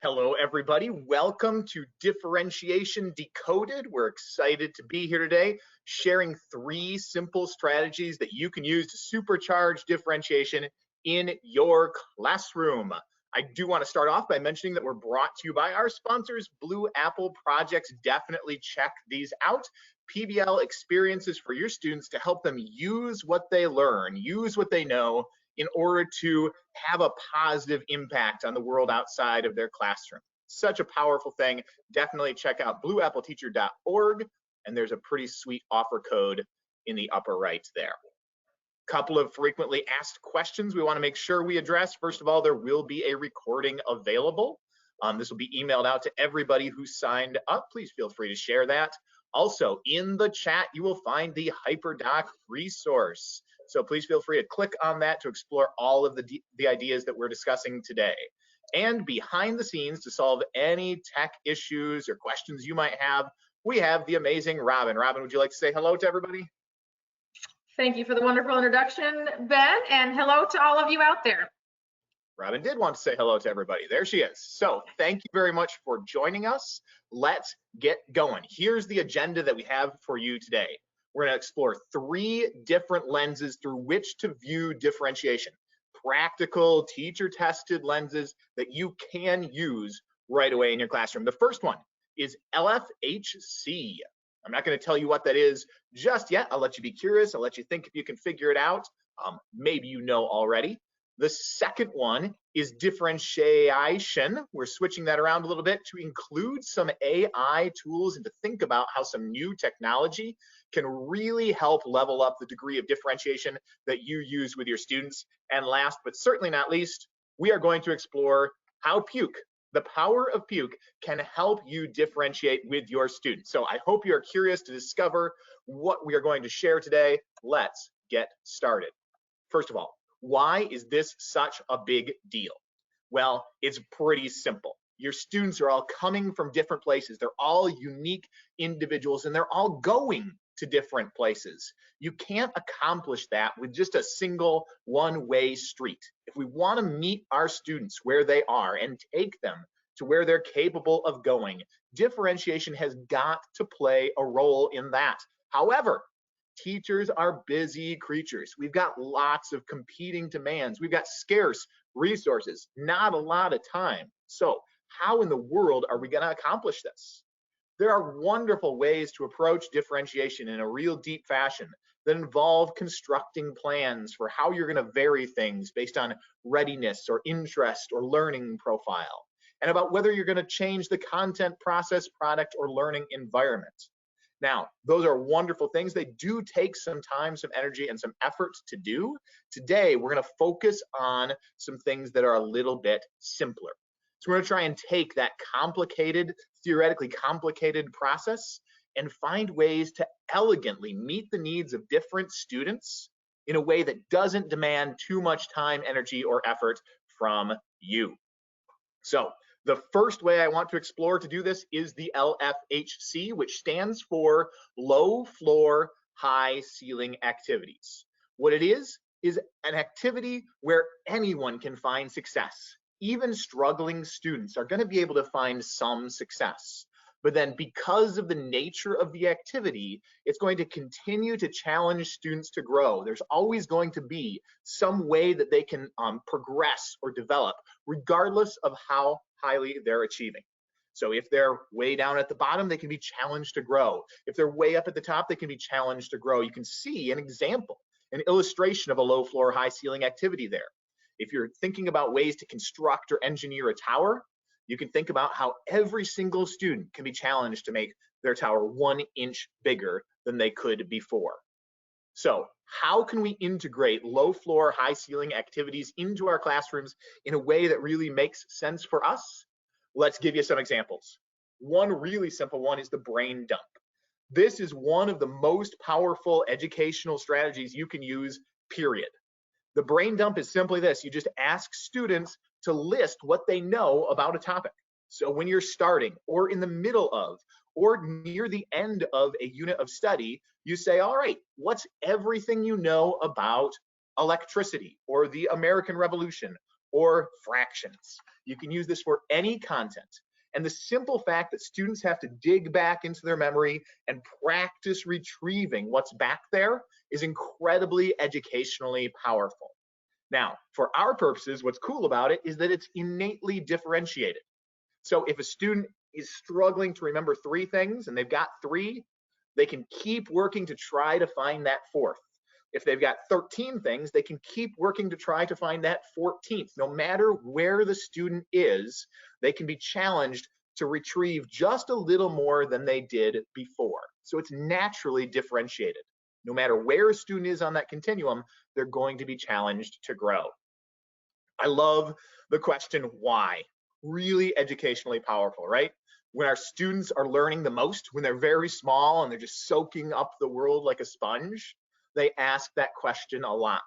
Hello, everybody. Welcome to Differentiation Decoded. We're excited to be here today, sharing 3 simple strategies that you can use to supercharge differentiation in your classroom. I do want to start off by mentioning that we're brought to you by our sponsors, Blue Apple Projects. Definitely check these out. PBL experiences for your students to help them use what they learn, use what they know, in order to have a positive impact on the world outside of their classroom. Such a powerful thing. Definitely check out blueappleteacher.org, and there's a pretty sweet offer code in the upper right there. Couple of frequently asked questions we want to make sure we address. First of all, there will be a recording available. This will be emailed out to everybody who signed up. Please feel free to share that. Also, in the chat, you will find the HyperDoc resource. So please feel free to click on that to explore all of the ideas that we're discussing today. And behind the scenes, to solve any tech issues or questions you might have, we have the amazing Robin. Robin, would you like to say hello to everybody? Thank you for the wonderful introduction, Ben, and hello to all of you out there. Robin did want to say hello to everybody. There she is. So thank you very much for joining us. Let's get going. Here's the agenda that we have for you today. We're going to explore 3 different lenses through which to view differentiation. Practical, teacher-tested lenses that you can use right away in your classroom. The first one is LFHC. I'm not going to tell you what that is just yet. I'll let you be curious. I'll let you think if you can figure it out. Maybe you know already. The second one is differentiation. We're switching that around a little bit to include some AI tools and to think about how some new technology can really help level up the degree of differentiation that you use with your students. And last but certainly not least, we are going to explore how puke, the power of puke, can help you differentiate with your students. So I hope you are curious to discover what we are going to share today. Let's get started. First of all, why is this such a big deal? Well, it's pretty simple. Your students are all coming from different places. They're all unique individuals, and they're all going to different places. You can't accomplish that with just a single one-way street. If we want to meet our students where they are and take them to where they're capable of going, differentiation has got to play a role in that. However, teachers are busy creatures. We've got lots of competing demands. We've got scarce resources, not a lot of time. So how in the world are we going to accomplish this? There are wonderful ways to approach differentiation in a real deep fashion that involve constructing plans for how you're going to vary things based on readiness or interest or learning profile, and about whether you're going to change the content, process, product, or learning environment. Now, those are wonderful things. They do take some time, some energy, and some effort to do. Today, we're going to focus on some things that are a little bit simpler. So we're going to try and take that complicated, theoretically complicated process and find ways to elegantly meet the needs of different students in a way that doesn't demand too much time, energy, or effort from you. So the first way I want to explore to do this is the LFHC, which stands for low floor, high ceiling activities. What it is an activity where anyone can find success. Even struggling students are going to be able to find some success. But then because of the nature of the activity, it's going to continue to challenge students to grow. There's always going to be some way that they can progress or develop, regardless of how highly they're achieving. So if they're way down at the bottom, they can be challenged to grow. If they're way up at the top, they can be challenged to grow. You can see an example, an illustration of a low floor, high ceiling activity there. If you're thinking about ways to construct or engineer a tower, you can think about how every single student can be challenged to make their tower 1 inch bigger than they could before. So how can we integrate low floor, high ceiling activities into our classrooms in a way that really makes sense for us? Let's give you some examples. One really simple one is the brain dump. This is one of the most powerful educational strategies you can use, period. The brain dump is simply this. You just ask students to list what they know about a topic. So when you're starting or in the middle of or near the end of a unit of study, you say, all right, what's everything you know about electricity or the American Revolution or fractions. You can use this for any content. And the simple fact that students have to dig back into their memory and practice retrieving what's back there is incredibly educationally powerful. Now, for our purposes, what's cool about it is that it's innately differentiated. So if a student is struggling to remember 3 things and they've got 3, they can keep working to try to find that 4th. If they've got 13 things, they can keep working to try to find that 14th. No matter where the student is, they can be challenged to retrieve just a little more than they did before. So it's naturally differentiated. No matter where a student is on that continuum, they're going to be challenged to grow. I love the question why. Really educationally powerful, right? When our students are learning the most, when they're very small and they're just soaking up the world like a sponge, they ask that question a lot.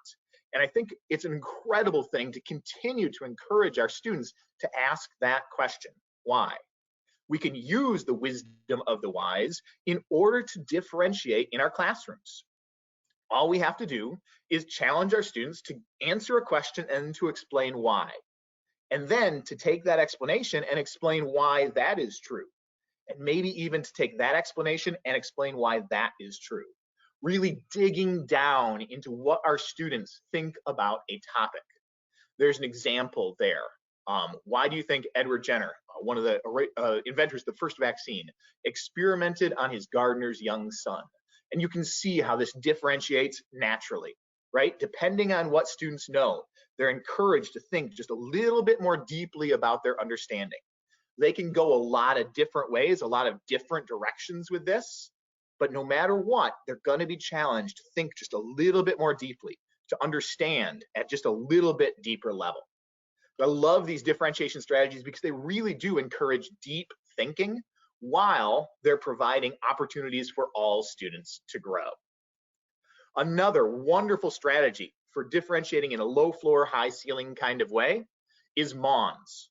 And I think it's an incredible thing to continue to encourage our students to ask that question, why? We can use the wisdom of the wise in order to differentiate in our classrooms. All we have to do is challenge our students to answer a question and to explain why. And then to take that explanation and explain why that is true. And maybe even to take that explanation and explain why that is true. Really digging down into what our students think about a topic. There's an example there. Why do you think Edward Jenner, one of the inventors of the first vaccine, experimented on his gardener's young son? And you can see how this differentiates naturally, right? Depending on what students know, they're encouraged to think just a little bit more deeply about their understanding. They can go a lot of different ways, a lot of different directions with this, but no matter what, they're going to be challenged to think just a little bit more deeply, to understand at just a little bit deeper level. I love these differentiation strategies because they really do encourage deep thinking while they're providing opportunities for all students to grow. Another wonderful strategy for differentiating in a low floor, high ceiling kind of way is MONS.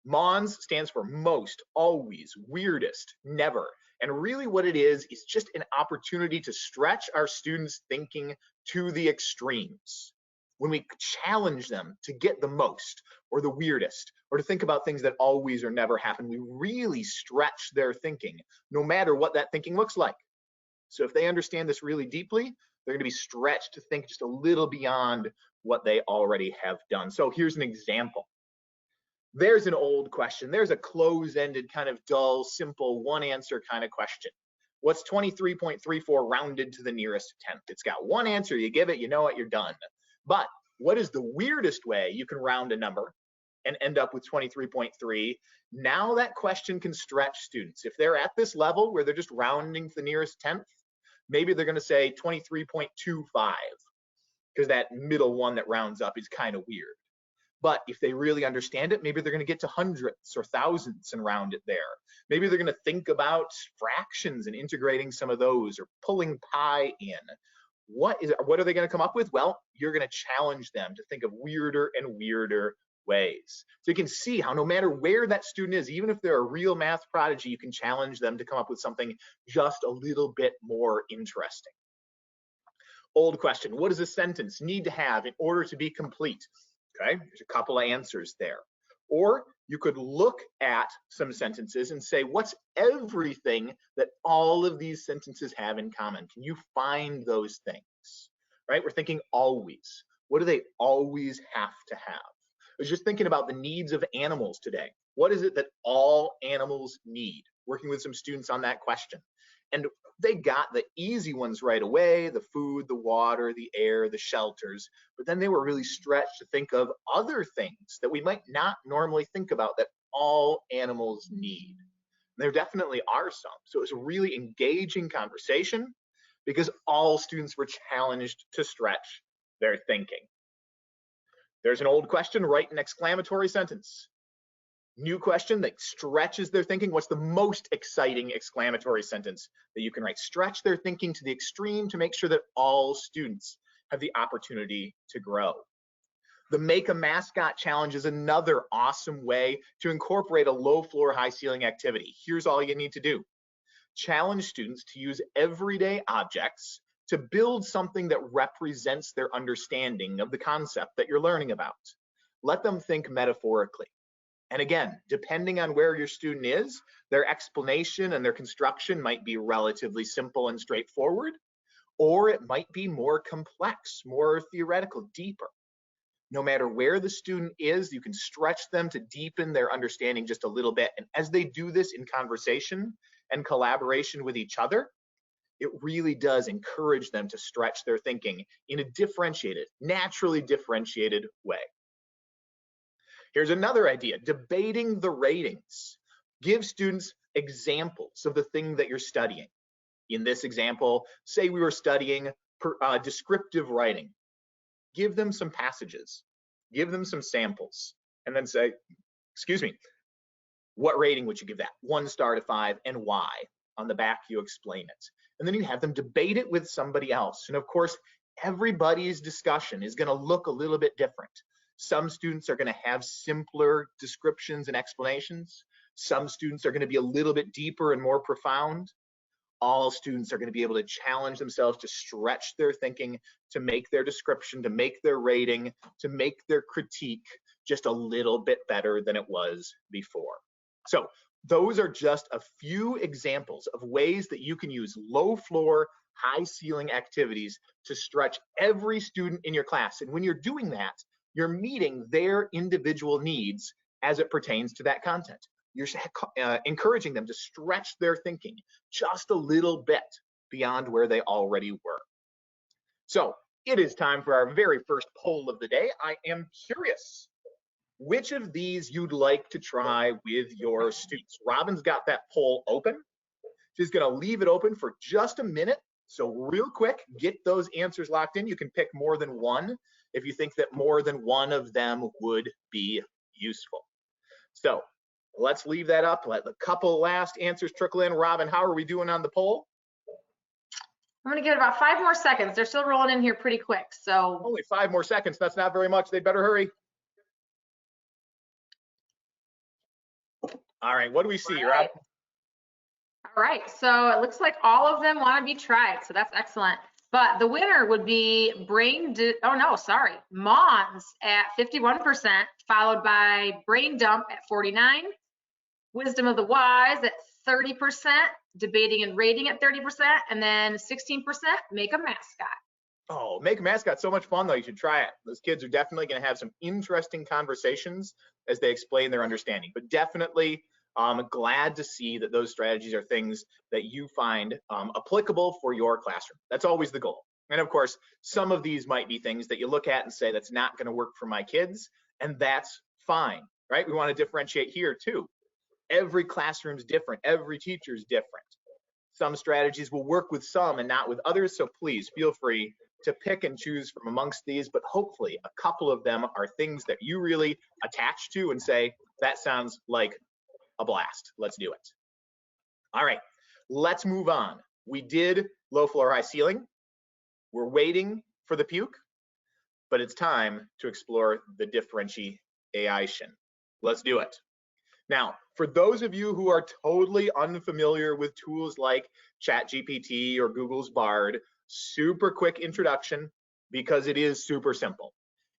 MONS stands for most, always, weirdest, never. And really what it is just an opportunity to stretch our students' thinking to the extremes. When we challenge them to get the most or the weirdest or to think about things that always or never happen, we really stretch their thinking, no matter what that thinking looks like. So if they understand this really deeply, they're going to be stretched to think just a little beyond what they already have done. So here's an example. There's an old question. There's a close-ended kind of dull, simple, one answer kind of question. What's 23.34 rounded to the nearest 10th? It's got one answer. You give it, you know it, you're done. But what is the weirdest way you can round a number and end up with 23.3? Now that question can stretch students. If they're at this level where they're just rounding to the nearest 10th, maybe they're going to say 23.25 because that middle one that rounds up is kind of weird. But if they really understand it, maybe they're going to get to hundredths or thousandths and round it there. Maybe they're going to think about fractions and integrating some of those or pulling pi in. What are they going to come up with? Well, you're going to challenge them to think of weirder and weirder ways. So you can see how no matter where that student is, even if they're a real math prodigy, you can challenge them to come up with something just a little bit more interesting. Old question, what does a sentence need to have in order to be complete? Okay, there's a couple of answers there. Or you could look at some sentences and say, what's everything that all of these sentences have in common? Can you find those things? Right? We're thinking always. What do they always have to have? I was just thinking about the needs of animals today. What is it that all animals need? Working with some students on that question. And they got the easy ones right away, the food, the water, the air, the shelters, but then they were really stretched to think of other things that we might not normally think about that all animals need. And there definitely are some. So it was a really engaging conversation because all students were challenged to stretch their thinking. There's an old question, write an exclamatory sentence. New question that stretches their thinking. What's the most exciting exclamatory sentence that you can write? Stretch their thinking to the extreme to make sure that all students have the opportunity to grow. The Make a Mascot Challenge is another awesome way to incorporate a low floor, high ceiling activity. Here's all you need to do. Challenge students to use everyday objects to build something that represents their understanding of the concept that you're learning about. Let them think metaphorically. And again, depending on where your student is, their explanation and their construction might be relatively simple and straightforward, or it might be more complex, more theoretical, deeper. No matter where the student is, you can stretch them to deepen their understanding just a little bit. And as they do this in conversation and collaboration with each other, it really does encourage them to stretch their thinking in a differentiated, naturally differentiated way. Here's another idea, debating the ratings. Give students examples of the thing that you're studying. In this example, say we were studying descriptive writing. Give them some passages, give them some samples, and then say, excuse me, what rating would you give that? 1 star to 5, and why? On the back, you explain it. And then you have them debate it with somebody else. And of course, everybody's discussion is going to look a little bit different. Some students are going to have simpler descriptions and explanations. Some students are going to be a little bit deeper and more profound. All students are going to be able to challenge themselves to stretch their thinking, to make their description, to make their rating, to make their critique just a little bit better than it was before. So those are just a few examples of ways that you can use low floor, high ceiling activities to stretch every student in your class. And when you're doing that, you're meeting their individual needs as it pertains to that content. You're encouraging them to stretch their thinking just a little bit beyond where they already were. So it is time for our very first poll of the day. I am curious which of these you'd like to try with your students. Robin's got that poll open. She's going to leave it open for just a minute. So real quick, get those answers locked in. You can pick more than one if you think that more than one of them would be useful. So let's leave that up. Let the couple last answers trickle in. Robin, how are we doing on the poll? I'm going to give it about 5 more seconds. They're still rolling in here pretty quick. So only 5 more seconds. That's not very much. They better hurry. All right, what do we see, Rob? All right, so it looks like all of them want to be tried, so that's excellent. But the winner would be Mons at 51%, followed by Brain Dump at 49%, Wisdom of the Wise at 30%, Debating and Rating at 30%, and then 16% Make a Mascot. Oh, Make a Mascot, so much fun though. You should try it. Those kids are definitely going to have some interesting conversations as they explain their understanding. But definitely, I'm glad to see that those strategies are things that you find applicable for your classroom. That's always the goal. And of course, some of these might be things that you look at and say, that's not going to work for my kids, and that's fine, right? We want to differentiate here too. Every classroom's different. Every teacher's different. Some strategies will work with some and not with others, so please feel free to pick and choose from amongst these, but hopefully a couple of them are things that you really attach to and say, that sounds like a blast. Let's do it. All right, let's move on. We did low floor, high ceiling. We're waiting for the puke, but it's time to explore the differentiation. Let's do it. Now, for those of you who are totally unfamiliar with tools like ChatGPT or Google's Bard, super quick introduction because it is super simple.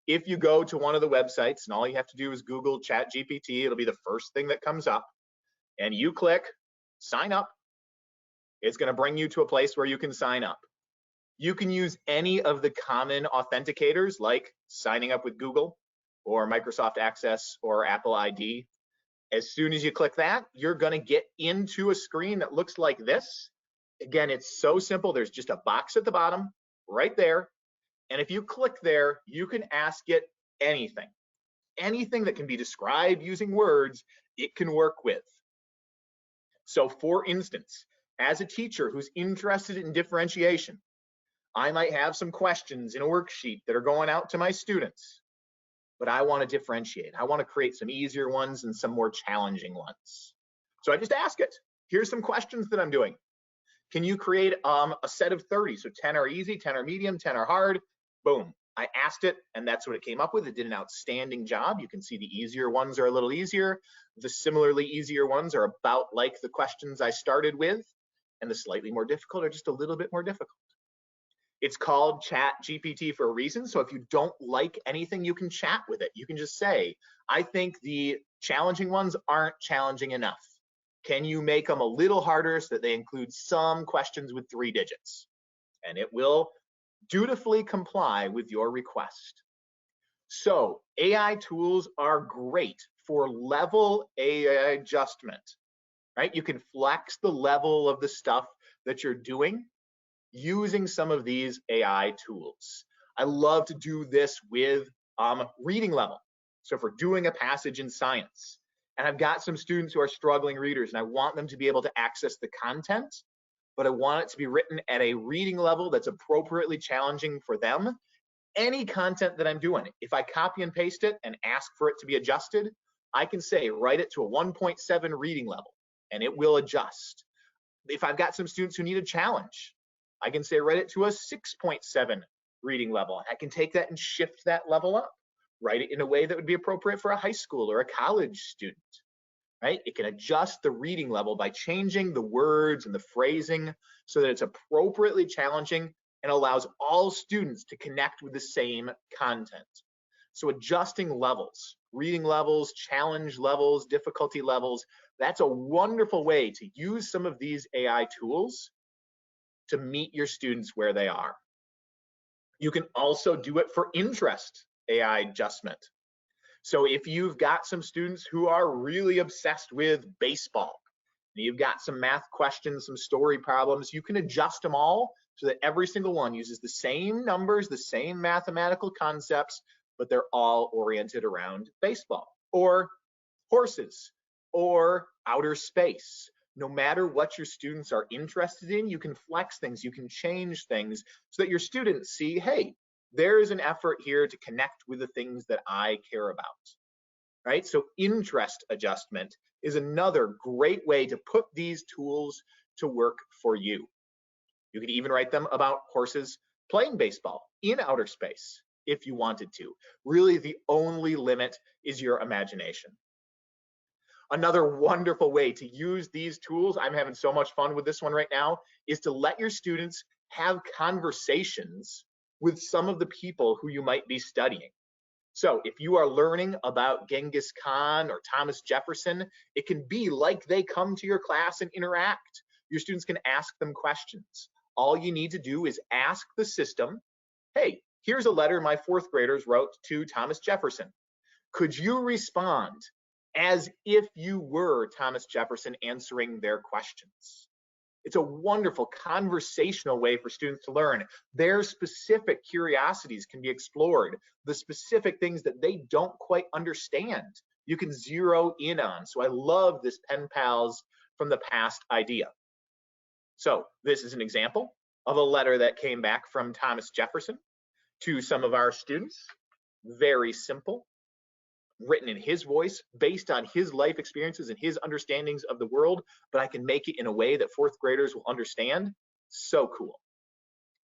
If you go to one of the websites and all you have to do is Google ChatGPT, it'll be the first thing that comes up, and you click sign up. It's going to bring you to a place where you can sign up. You can use any of the common authenticators like signing up with Google or Microsoft Access or Apple ID. As soon as you click that, you're going to get into a screen that looks like this. Again, it's so simple. There's just a box at the bottom right there. And if you click there, you can ask it anything. Anything that can be described using words, it can work with. So for instance, as a teacher who's interested in differentiation, I might have some questions in a worksheet that are going out to my students, but I want to differentiate. I want to create some easier ones and some more challenging ones. So I just ask it. Here's some questions that I'm doing. Can you create a set of 30? So 10 are easy, 10 are medium, 10 are hard. Boom. I asked it, and that's what it came up with. It did an outstanding job. You can see the easier ones are a little easier. The similarly easier ones are about like the questions I started with, and the slightly more difficult are just a little bit more difficult. It's called Chat GPT for a reason. So if you don't like anything, you can chat with it. You can just say, I think the challenging ones aren't challenging enough. Can you make them a little harder so that they include some questions with 3 digits? And it will dutifully comply with your request. So AI tools are great for level AI adjustment, right? You can flex the level of the stuff that you're doing using some of these AI tools. I love to do this with reading level. So if we're doing a passage in science, and I've got some students who are struggling readers, and I want them to be able to access the content, but I want it to be written at a reading level that's appropriately challenging for them. Any content that I'm doing, if I copy and paste it and ask for it to be adjusted, I can say, write it to a 1.7 reading level, and it will adjust. If I've got some students who need a challenge, I can say, write it to a 6.7 reading level. I can take that and shift that level up, write it in a way that would be appropriate for a high school or a college student, right? It can adjust the reading level by changing the words and the phrasing so that it's appropriately challenging and allows all students to connect with the same content. So adjusting levels, reading levels, challenge levels, difficulty levels, that's a wonderful way to use some of these AI tools to meet your students where they are. You can also do it for interest AI adjustment. So if you've got some students who are really obsessed with baseball, and you've got some math questions, some story problems, you can adjust them all so that every single one uses the same numbers, the same mathematical concepts, but they're all oriented around baseball or horses or outer space. No matter what your students are interested in, you can flex things, you can change things so that your students see, hey, there is an effort here to connect with the things that I care about, right? So interest adjustment is another great way to put these tools to work for you. You could even write them about horses playing baseball in outer space if you wanted to. Really, the only limit is your imagination. Another wonderful way to use these tools, I'm having so much fun with this one right now, is to let your students have conversations with some of the people who you might be studying. So if you are learning about Genghis Khan or Thomas Jefferson, it can be like they come to your class and interact. Your students can ask them questions. All you need to do is ask the system, hey, here's a letter my 4th graders wrote to Thomas Jefferson. Could you respond as if you were Thomas Jefferson answering their questions? It's a wonderful conversational way for students to learn. Their specific curiosities can be explored. The specific things that they don't quite understand, you can zero in on. So I love this pen pals from the past idea. So this is an example of a letter that came back from Thomas Jefferson to some of our students. Very simple, written in his voice, based on his life experiences and his understandings of the world, but I can make it in a way that 4th graders will understand. So cool.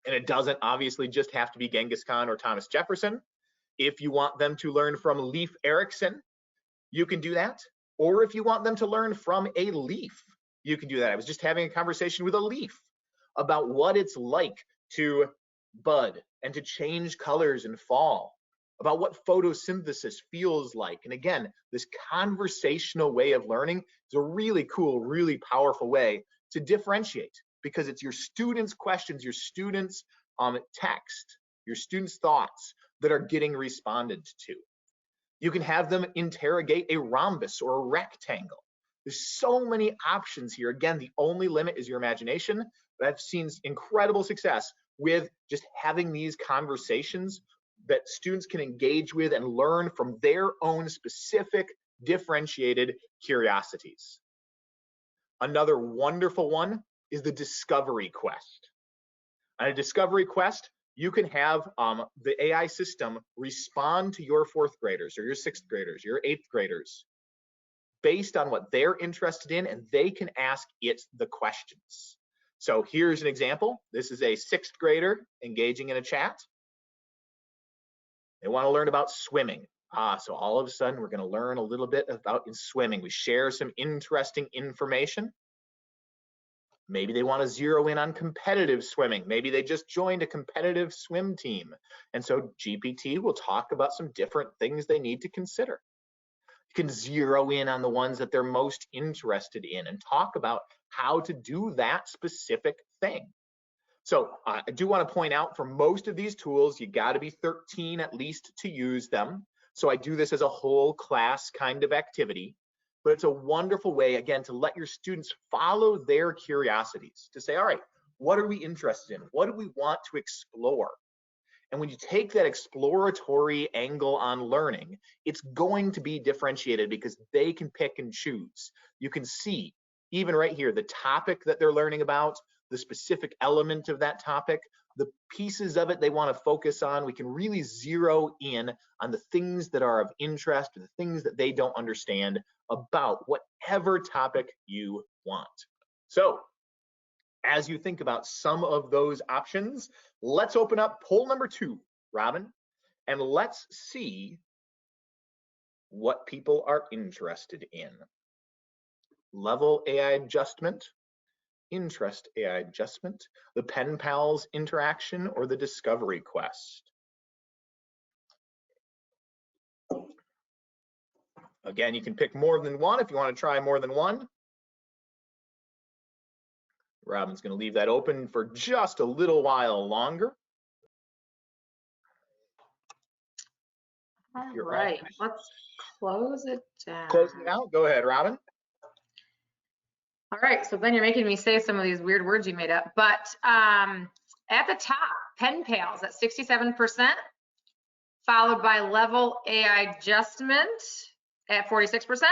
And it doesn't obviously just have to be Genghis Khan or Thomas Jefferson. If you want them to learn from Leif Erikson, you can do that. Or if you want them to learn from a leaf, you can do that. I was just having a conversation with a leaf about what it's like to bud and to change colors in fall, about what photosynthesis feels like. And again, this conversational way of learning is a really cool, really powerful way to differentiate, because it's your students' questions, your students' text, your students' thoughts that are getting responded to. You can have them interrogate a rhombus or a rectangle. There's so many options here. Again, the only limit is your imagination, but I've seen incredible success with just having these conversations that students can engage with and learn from their own specific differentiated curiosities. Another wonderful one is the discovery quest. On a discovery quest, you can have the AI system respond to your 4th graders or your 6th graders, your 8th graders, based on what they're interested in, and they can ask it the questions. So here's an example. This is a 6th grader engaging in a chat. They want to learn about swimming. So all of a sudden, we're going to learn a little bit about in swimming. We share some interesting information. Maybe they want to zero in on competitive swimming. Maybe they just joined a competitive swim team. And so GPT will talk about some different things they need to consider. You can zero in on the ones that they're most interested in and talk about how to do that specific thing. So I do want to point out, for most of these tools, you got to be 13 at least to use them. So I do this as a whole class kind of activity, but it's a wonderful way, again, to let your students follow their curiosities, to say, all right, what are we interested in? What do we want to explore? And when you take that exploratory angle on learning, it's going to be differentiated because they can pick and choose. You can see, even right here, the topic that they're learning about, the specific element of that topic, the pieces of it they want to focus on. We can really zero in on the things that are of interest, or the things that they don't understand about whatever topic you want. So as you think about some of those options, let's open up poll number 2, Robin, and let's see what people are interested in. Level AI adjustment, interest AI adjustment, the pen pals interaction, or the discovery quest. Again, you can pick more than one if you want to try more than one. Robin's going to leave that open for just a little while longer. All right, let's close it down. Close it out. Go ahead, Robin. All right, so then you're making me say some of these weird words you made up. But at the top, pen pals at 67%, followed by level AI adjustment at 46%,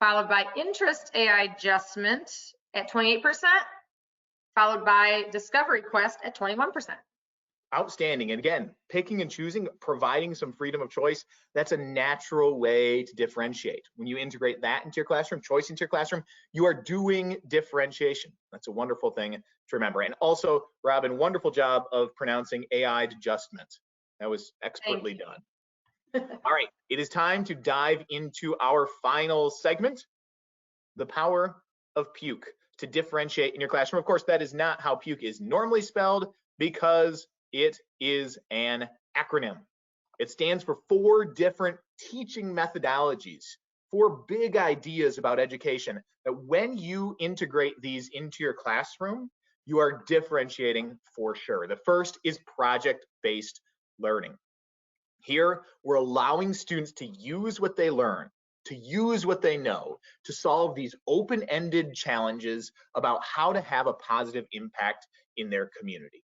followed by interest AI adjustment at 28%, followed by discovery quest at 21%. Outstanding. And again, picking and choosing, providing some freedom of choice, that's a natural way to differentiate. When you integrate that into your classroom, choice into your classroom, you are doing differentiation. That's a wonderful thing to remember. And also, Robin, wonderful job of pronouncing AI adjustment. That was expertly done. All right, it is time to dive into our final segment, the power of puke, to differentiate in your classroom. Of course, that is not how puke is normally spelled, because it is an acronym. It stands for 4 different teaching methodologies, 4 big ideas about education that when you integrate these into your classroom, you are differentiating for sure. The first is project-based learning. Here, we're allowing students to use what they learn, to use what they know, to solve these open-ended challenges about how to have a positive impact in their community.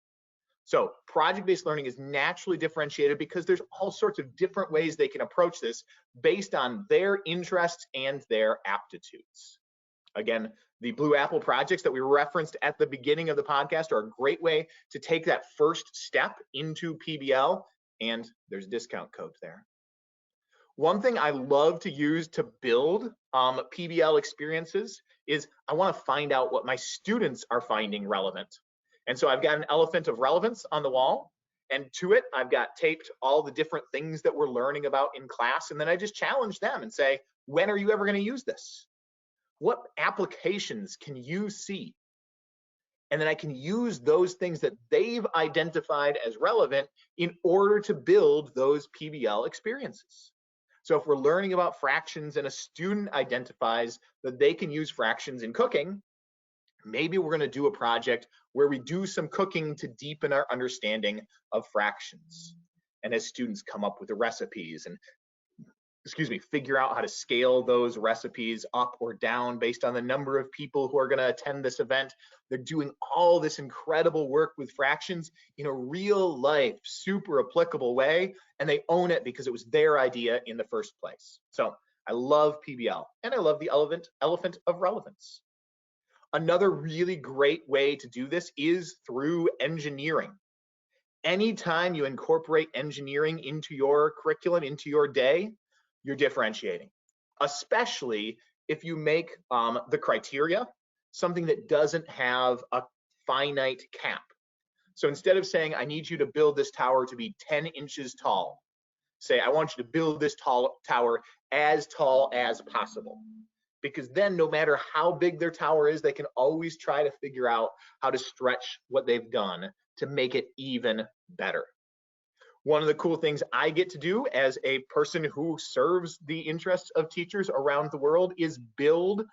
So project-based learning is naturally differentiated because there's all sorts of different ways they can approach this based on their interests and their aptitudes. Again, the Blue Apple projects that we referenced at the beginning of the podcast are a great way to take that first step into PBL, and there's a discount code there. One thing I love to use to build PBL experiences is I want to find out what my students are finding relevant. And so I've got an elephant of relevance on the wall, and to it, I've got taped all the different things that we're learning about in class. And then I just challenge them and say, when are you ever going to use this? What applications can you see? And then I can use those things that they've identified as relevant in order to build those PBL experiences. So if we're learning about fractions and a student identifies that they can use fractions in cooking, maybe we're going to do a project where we do some cooking to deepen our understanding of fractions. And as students come up with the recipes and, figure out how to scale those recipes up or down based on the number of people who are going to attend this event, they're doing all this incredible work with fractions in a real life, super applicable way, and they own it because it was their idea in the first place. So I love PBL, and I love the elephant of relevance. Another really great way to do this is through engineering. Anytime you incorporate engineering into your curriculum, into your day, you're differentiating, especially if you make the criteria something that doesn't have a finite cap. So instead of saying, I need you to build this tower to be 10 inches tall, say, I want you to build this tower as tall as possible. because then no matter how big their tower is, they can always try to figure out how to stretch what they've done to make it even better. One of the cool things I get to do as a person who serves the interests of teachers around the world is build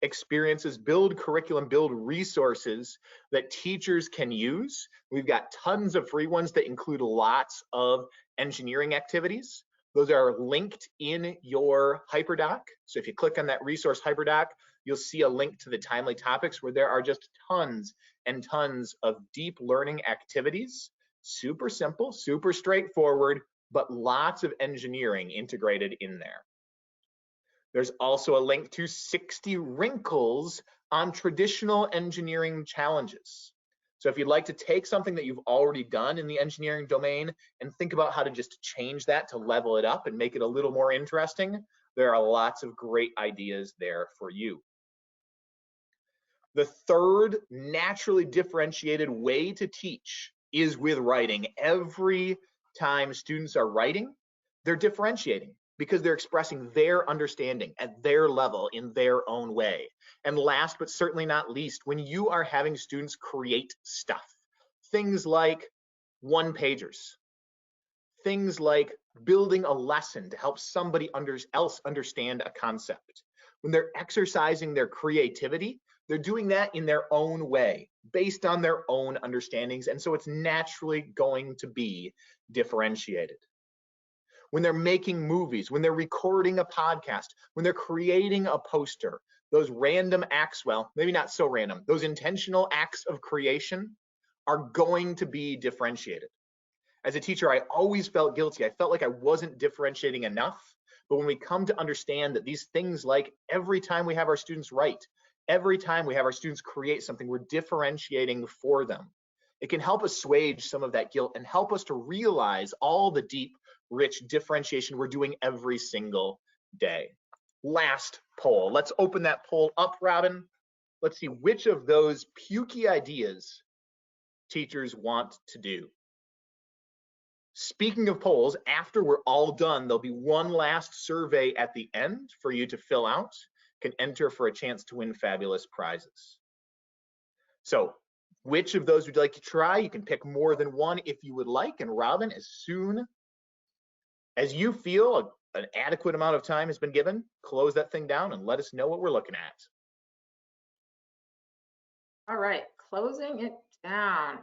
experiences, build curriculum, build resources that teachers can use. We've got tons of free ones that include lots of engineering activities. Those are linked in your hyperdoc. So if you click on that resource hyperdoc, you'll see a link to the timely topics where there are just tons and tons of deep learning activities. Super simple, super straightforward, but lots of engineering integrated in there. There's also a link to 60 wrinkles on traditional engineering challenges. So if you'd like to take something that you've already done in the engineering domain and think about how to just change that to level it up and make it a little more interesting, there are lots of great ideas there for you. The third naturally differentiated way to teach is with writing. Every time students are writing, they're differentiating because they're expressing their understanding at their level in their own way. And last but certainly not least, when you are having students create stuff, things like one-pagers, things like building a lesson to help somebody else understand a concept. When they're exercising their creativity, they're doing that in their own way, based on their own understandings, and so it's naturally going to be differentiated. When they're making movies, when they're recording a podcast, when they're creating a poster, those random acts, well, maybe not so random, those intentional acts of creation are going to be differentiated. As a teacher, I always felt guilty. I felt like I wasn't differentiating enough. But when we come to understand that these things, like every time we have our students write, every time we have our students create something, we're differentiating for them. It can help assuage some of that guilt and help us to realize all the deep, rich differentiation we're doing every single day. Last poll. Let's open that poll up, Robin. Let's see which of those pukey ideas teachers want to do. Speaking of polls, after we're all done, there'll be one last survey at the end for you to fill out. You can enter for a chance to win fabulous prizes. So which of those would you like to try? You can pick more than one if you would like. And Robin, as soon as you feel an adequate amount of time has been given, close that thing down and let us know what we're looking at. All right, closing it down.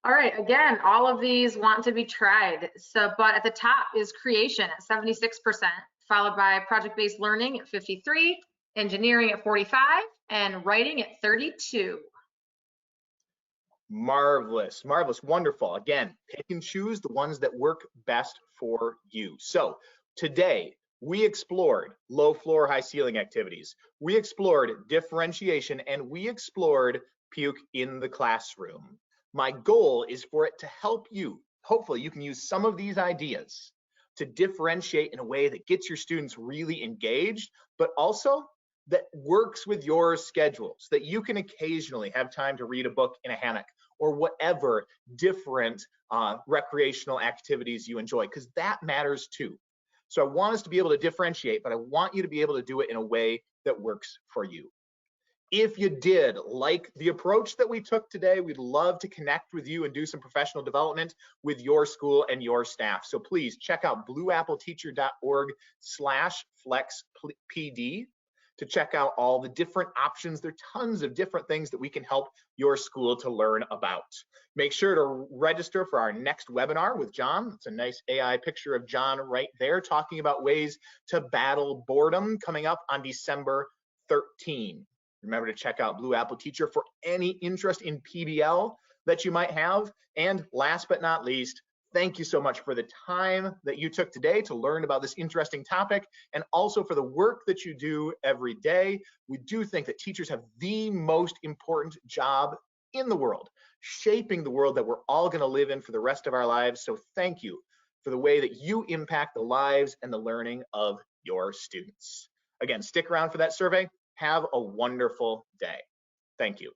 All right, again, all of these want to be tried. So, but at the top is creation at 76%, followed by project-based learning at 53%, engineering at 45%, and writing at 32%. Marvelous, marvelous, wonderful. Again, pick and choose the ones that work best for you. So today, we explored low floor, high ceiling activities. We explored differentiation, and we explored puke in the classroom. My goal is for it to help you. Hopefully you can use some of these ideas to differentiate in a way that gets your students really engaged, but also that works with your schedule so that you can occasionally have time to read a book in a hammock or whatever different recreational activities you enjoy, because that matters too. So I want us to be able to differentiate, but I want you to be able to do it in a way that works for you. If you did like the approach that we took today, we'd love to connect with you and do some professional development with your school and your staff. So please check out blueappleteacher.org/flexpd to check out all the different options. There are tons of different things that we can help your school to learn about. Make sure to register for our next webinar with John. It's a nice AI picture of John right there talking about ways to battle boredom, coming up on December 13. Remember to check out Blue Apple Teacher for any interest in PBL that you might have. And last but not least, thank you so much for the time that you took today to learn about this interesting topic, and also for the work that you do every day. We do think that teachers have the most important job in the world, shaping the world that we're all going to live in for the rest of our lives. So thank you for the way that you impact the lives and the learning of your students. Again, stick around for that survey. Have a wonderful day. Thank you.